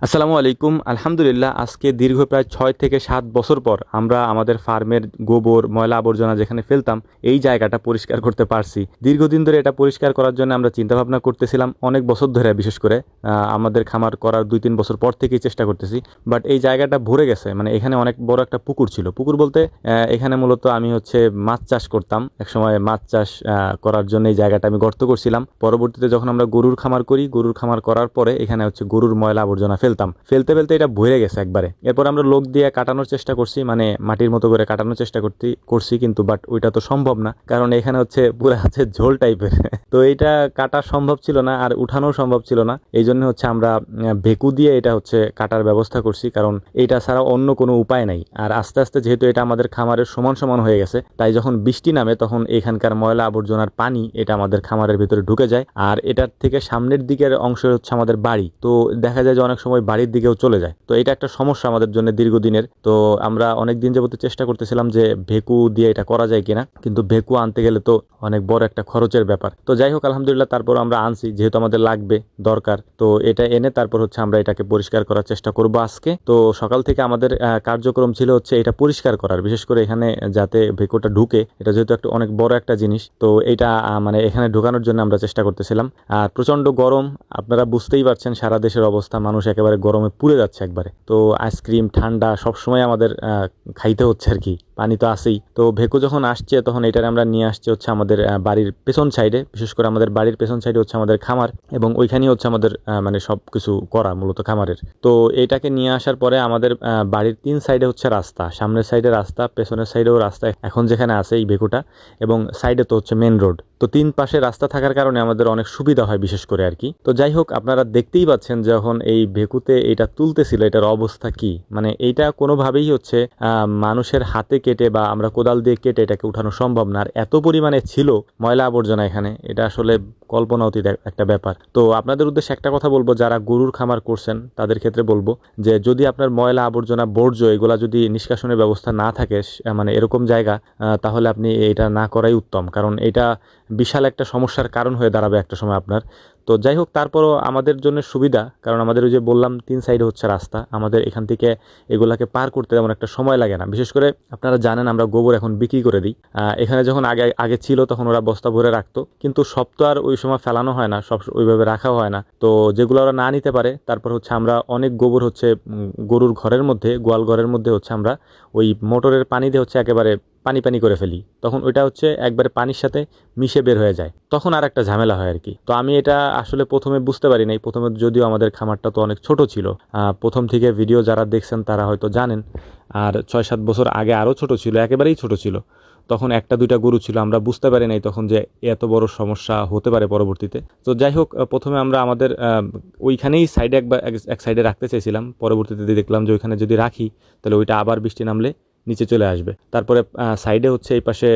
আসসালামু আলাইকুম। আলহামদুলিল্লাহ, আজকে দীর্ঘ প্রায় ৬ থেকে ৭ বছর পর আমরা আমাদের ফার্মের গোবর, ময়লা আবর্জনা যেখানে ফেলতাম, এই জায়গাটা পরিষ্কার করতে পারছি। দীর্ঘদিন ধরে এটা পরিষ্কার করার জন্য আমরা চিন্তাভাবনা করতেছিলাম, অনেক বছর ধরে, বিশেষ করে আমাদের খামার করার ২-৩ বছর পর থেকেই চেষ্টা করতেছি। বাট এই জায়গাটা ভরে গেছে, মানে এখানে অনেক বড় একটা পুকুর ছিল। পুকুর বলতে এখানে মূলত আমি মাছ চাষ করতাম। একসময় মাছ চাষ করার জন্য এই জায়গাটা আমি গর্ত করছিলাম। পরবর্তীতে যখন আমরা গরুর খামার করি, গরুর খামার করার পরে এখানে গরুর ময়লা আবর্জনা ফেলতে ফেলতে এটা ভরে গেছে একবারে। এরপর আমরা লোক দিয়ে কাটানোর চেষ্টা করছি, মানে মাটির মতো করে কাটানোর চেষ্টা করছি, কিন্তু বাট ওইটা তো সম্ভব না, কারণ এখানে পুরো ঝোল টাইপের তো এইটা কাটা সম্ভব ছিল না, আর উঠানো সম্ভব ছিল না। এই জন্য আমরা ভেকু দিয়ে এটা কাটার ব্যবস্থা করছি, কারণ এইটা ছাড়া অন্য কোনো উপায় নাই। আর আস্তে আস্তে যেহেতু এটা আমাদের খামারের সমান সমান হয়ে গেছে, তাই যখন বৃষ্টি নামে তখন এখানকার ময়লা আবর্জনার পানি এটা আমাদের খামারের ভিতরে ঢুকে যায়। আর এটার থেকে সামনের দিকের অংশ আমাদের বাড়ি, তো দেখা যায় যে অনেক সময় বাড়ির দিকেও চলে যায়। তো এটা একটা সমস্যা আমাদের জন্য দীর্ঘদিনের। তো আমরা অনেক দিন যাবত চেষ্টা করতেছিলাম যে ভেকু দিয়ে এটা করা যায় কিনা, কিন্তু ভেকু আনতে গেলে তো অনেক বড় একটা খরচের ব্যাপার। তো যাই হোক, আলহামদুলিল্লাহ, তারপর আমরা আনছি, যেহেতু আমাদের লাগবে, দরকার। তো এটা এনে তারপর আমরা এটাকে পরিষ্কার করার চেষ্টা করব আজকে। তো সকাল থেকে আমাদের কার্যক্রম ছিল এটা পরিষ্কার করার, বিশেষ করে এখানে যাতে ভেকুটা ঢুকে। এটা যেহেতু অনেক বড় একটা জিনিস, তো এটা মানে এখানে ঢোকানোর জন্য আমরা চেষ্টা করতেছিলাম। আর প্রচন্ড গরম, আপনারা বুঝতেই পারছেন সারা দেশের অবস্থা, মানুষ একেবারে গরমে পুড়ে যাচ্ছে একবারে। তো আইসক্রিম, ঠান্ডা সবসময় আমাদের খাইতে হচ্ছে আর কি, পানি তো আসেই। তো ভেকু যখন আসছে তখন এটার আমরা নিয়ে আসছি আমাদের বাড়ির পেছন সাইডে। বিশেষ করে আমাদের বাড়ির পেছন সাইডে আমাদের খামার, এবং ওইখানেই আমাদের মানে সব কিছু করা মূলত খামারের। তো এটাকে নিয়ে আসার পরে আমাদের বাড়ির ৩ সাইডে রাস্তা, সামনের সাইডে রাস্তা, পেছনের সাইডেও রাস্তা এখন যেখানে আছে এই ভেকুটা, এবং সাইডে তো মেন রোড। তো ৩ পাশে রাস্তা থাকার কারণে আমাদের অনেক সুবিধা হয়, বিশেষ করে আর কি। তো যাই হোক, আপনারা দেখতেই পাচ্ছেন যখন এই ভেকুতে এটা তুলতেছিল এটার অবস্থা কি, মানে এইটা কোনোভাবেই মানুষের হাতে কেটে বা আমরা কোদাল দিয়ে কেটে এটাকে উঠানো সম্ভব না। আর এত পরিমাণে ছিল ময়লা আবর্জনা এখানে, এটা আসলে কল্পনা অতীত একটা ব্যাপার। তো আপনাদের উদ্দেশ্যে একটা কথা বলবো, যারা গরুর খামার করছেন তাদের ক্ষেত্রে বলবো যে যদি আপনার ময়লা আবর্জনা, বর্জ্য এগুলা যদি নিষ্কাশনের ব্যবস্থা না থাকে, মানে এরকম জায়গা, তাহলে আপনি এটা না করাই উত্তম, কারণ এটা বিশাল একটা সমস্যার কারণ হয়ে দাঁড়াবে একটা সময় আপনার। তো যাই হোক, তারপরও আমাদের জন্য সুবিধা, কারণ আমাদের ওই যে বললাম ৩ সাইডে রাস্তা, আমাদের এখান থেকে এগুলাকে পার করতে তেমন একটা সময় লাগে না। বিশেষ করে আপনারা জানেন আমরা গোবর এখন বিক্রি করে দিই। এখানে যখন আগে আগে ছিল তখন ওরা বস্তা ভরে রাখতো, কিন্তু সব তো আর ওই সময় ফেলানো হয় না, সব ওইভাবে রাখাও হয় না। তো যেগুলো ওরা না নিতে পারে, তারপর আমরা অনেক গোবর গরুর ঘরের মধ্যে, গোয়াল ঘরের মধ্যে আমরা ওই মোটরের পানি দিয়ে একেবারে পানি পানি করে ফেলি। তখন ওইটা একবারে পানির সাথে মিশে বের হয়ে যায়, তখন আর একটা ঝামেলা হয় আর কি। তো আমি এটা আসলে প্রথমে বুঝতে পারি নাই, প্রথমে যদিও আমাদের খামারটা তো অনেক ছোট ছিল। প্রথম থেকে ভিডিও যারা দেখছেন তারা হয়তো জানেন। আর ৬-৭ বছর আগে আরও ছোট ছিল, একেবারেই ছোট ছিল। তখন ১টা ২টা গরু ছিল, আমরা বুঝতে পারি নাই তখন যে এত বড় সমস্যা হতে পারে পরবর্তীতে। তো যাই হোক, প্রথমে আমরা আমাদের ওইখানেই সাইডে এক সাইডে রাখতে চাইছিলাম। পরবর্তীতে দেখলাম যে ওইখানে যদি রাখি তাহলে ওইটা আবার বৃষ্টি নামলে নিচে চলে আসবে। তারপরে সাইডে এই পাশে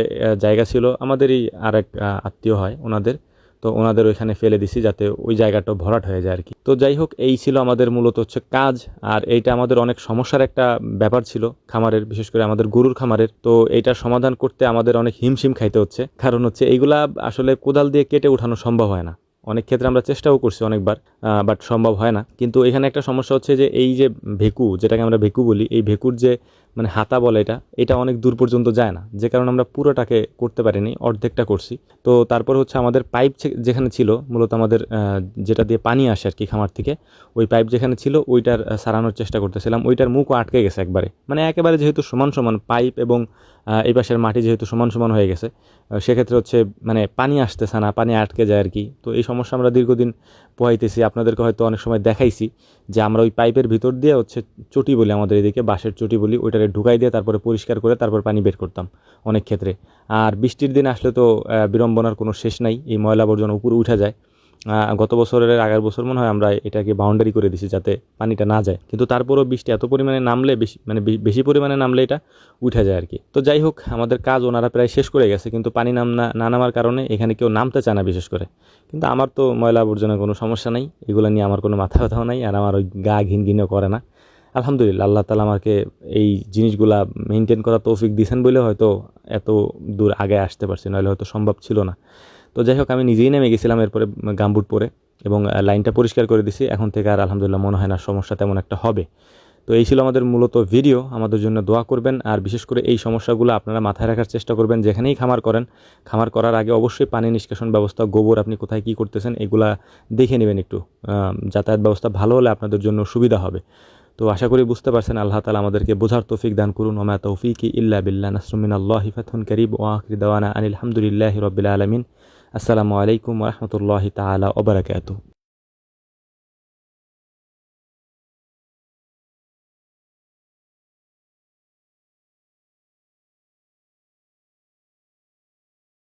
জায়গা ছিল আমাদেরই আরেক আত্মীয় হয় ওনাদের, তো ওনাদের ওইখানে ফেলে দিছি যাতে ওই জায়গাটা ভরাট হয়ে যায় আর কি। তো যাই হোক, এই ছিল আমাদের মূলত কাজ। আর এইটা আমাদের অনেক সমস্যার একটা ব্যাপার ছিল খামারের, বিশেষ করে আমাদের গরুর খামারের। তো এইটার সমাধান করতে আমাদের অনেক হিমশিম খাইতে হচ্ছে, কারণ এইগুলা আসলে কোদাল দিয়ে কেটে উঠানো সম্ভব হয় না। অনেক ক্ষেত্রে আমরা চেষ্টাও করছি অনেকবার, বাট সম্ভব হয় না। কিন্তু এখানে একটা সমস্যা যে এই যে ভেকু, যেটাকে আমরা ভেকু বলি, এই ভেকুর যে মানে হাতা বলে, এটা অনেক দূর পর্যন্ত যায় না, যে কারণে আমরা পুরোটাকে করতে পারিনি, অর্ধেকটা করছি। তো তারপর আমাদের পাইপ যেখানে ছিল, মূলত আমাদের যেটা দিয়ে পানি আসে আর কি খামার থেকে, ওই পাইপ যেখানে ছিল ওইটার সারানোর চেষ্টা করতেছিলাম। ওইটার মুখও আটকে গেছে একবারে, মানে একেবারে যেহেতু সমান সমান পাইপ এবং এই পাশের মাটি যেহেতু সমান সমান হয়ে গেছে, সেক্ষেত্রে মানে পানি আসতেছে না, পানি আটকে যায় আর কি। তো এই সমস্যা আমরা দীর্ঘদিন পোহাইতেছি। আপনাদেরকে হয়তো অনেক সময় দেখাইছি যে আমরা ওই পাইপের ভিতর দিয়ে চটি বলি, আমাদের এদিকে বাঁশের চটি বলি, ওইটারে ঢুকাই দিয়ে তারপরে পরিষ্কার করে তারপর পানি বের করতাম অনেক ক্ষেত্রে। আর বৃষ্টির দিন আসলে তো বিড়ম্বনার কোনো শেষ নাই, এই ময়লা আবর্জনা উপরে উঠে যায়। গত বছরের আগের বছর মনে হয় আমরা এটাকে বাউন্ডারি করে দিছি যাতে পানিটা না যায়, কিন্তু তারপরও বৃষ্টি এত পরিমাণে নামলে, বেশি পরিমাণে নামলে এটা উঠে যায় আর কি। তো যাই হোক, আমাদের কাজ ওনারা প্রায় শেষ করে গেছে, কিন্তু পানি না নামার কারণে এখানে কেউ নামতে চায় না বিশেষ করে। কিন্তু আমার তো ময়লা আবর্জনা কোনো সমস্যা নাই, এগুলো নিয়ে আমার কোনো মাথা ব্যথাও নাই, আর আমার ওই গা ঘিন ঘিনও করে না। আলহামদুলিল্লাহ, আল্লাহ তাআলা আমাকে এই জিনিসগুলা মেনটেন করার তৌফিক দিয়েছেন বলে হয়তো এত দূর আগে আসতে পারছি, নাহলে হয়তো সম্ভব ছিল না। তো যাই হোক, আমি নিজেই নেমে গেছিলাম এরপরে গামবুট পরে। এবং লাইনটা পরিষ্কার করে দিছি। এখন থেকে আর আলহামদুলিল্লাহ মনে হয় না সমস্যা তেমন একটা হবে। তো এই ছিল আমাদের মূলত ভিডিও। আমাদের জন্য দোয়া করবেন, আর বিশেষ করে এই সমস্যাগুলো আপনারা মাথায় রাখার চেষ্টা করবেন। যেখানেই খামার করেন, খামার করার আগে অবশ্যই পানি নিষ্কাশন ব্যবস্থা, গোবর আপনি কোথায় কী করতেছেন এগুলা দেখে নেবেন একটু। যাতায়াত ব্যবস্থা ভালো হলে আপনাদের জন্য সুবিধা হবে। তো আশা করি বুঝতে পারছেন। আল্লাহ তাআলা আমাদেরকে বোঝার তৌফিক দান করুন। ওয়া মা তৌফিকি ইল্লা বিল্লাহ। নাসরুম মিনাল্লাহি ফাতহুন কারীব ওয়া আখিরু দাওয়ানা আনিল হামদুলিল্লাহি রাব্বিল আলামিন। আসসালামু আলাইকুম ওয়া রাহমাতুল্লাহি তাআলা ওয়া বারাকাতুহু।